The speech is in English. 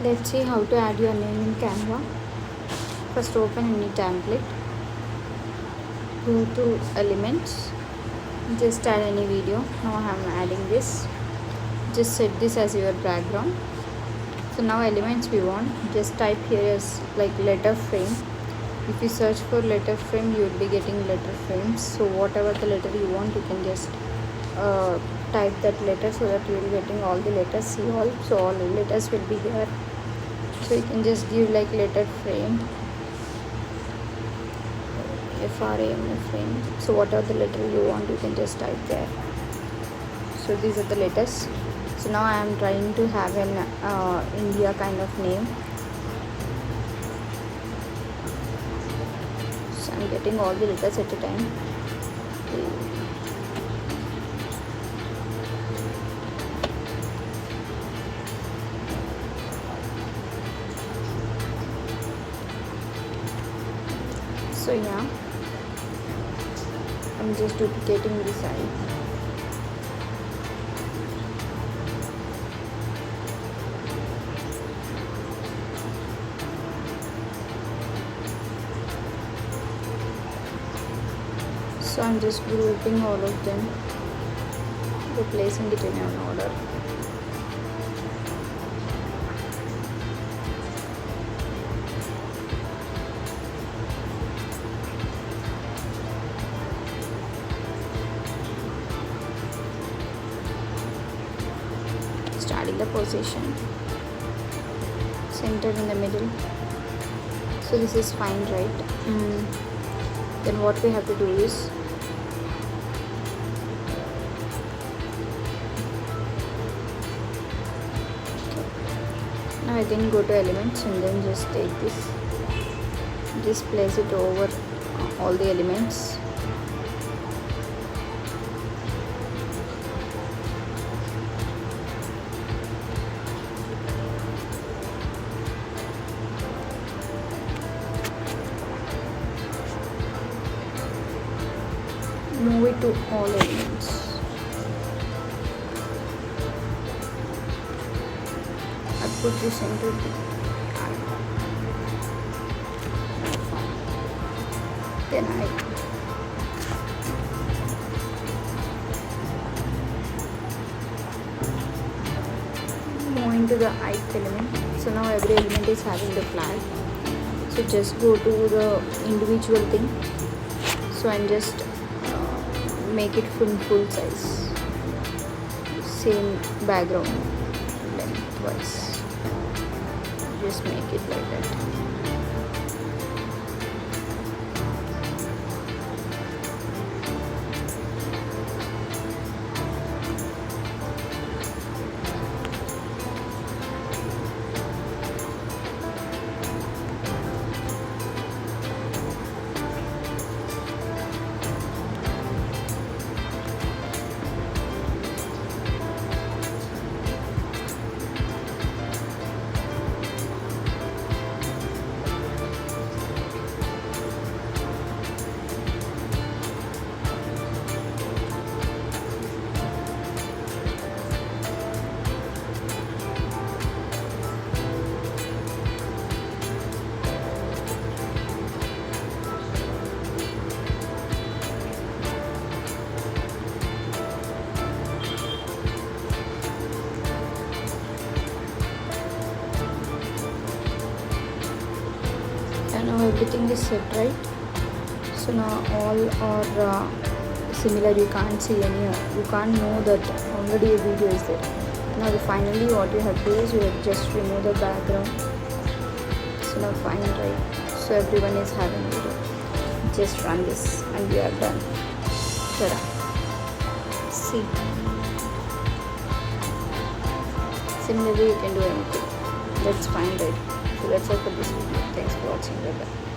Let's see how to add your name in Canva. First open any template, go to elements, just add any video. Now I am adding this. Just set this as your background. So now elements we want, just type here as like letter frame. If you search for letter frame, you will be getting letter frames. So whatever the letter you want, you can just type that letter so that you will be getting all the letters. See all, so all the letters will be here. So you can just give like letter frame, FRAM frame. So whatever the letter you want, you can just type there. So these are the letters. So now I am trying to have an India kind of name. So I'm getting all the letters at a time. So yeah, I'm just duplicating this side. So I'm just grouping all of them, replacing it in an order. Starting the position, center in the middle. So this is fine, right? Then what we have to do is now again go to elements and then just take this, just place it over all the elements. Move it to all elements. I put this into the then I move into the ith element. So now every element is having the flag. So just go to the individual thing. So I'm just make it full size, same background lengthwise, just make it like that. And now everything is set, right? So now all are similar. You can't see any, you can't know that already a video is there. Now finally what you have to do is you have just remove the background. So now fine, right? So everyone is having video. Just run this and we are done. Ta-da. See, similarly you can do anything. That's fine, right? So that's all for this video. Thanks for watching. Bye bye.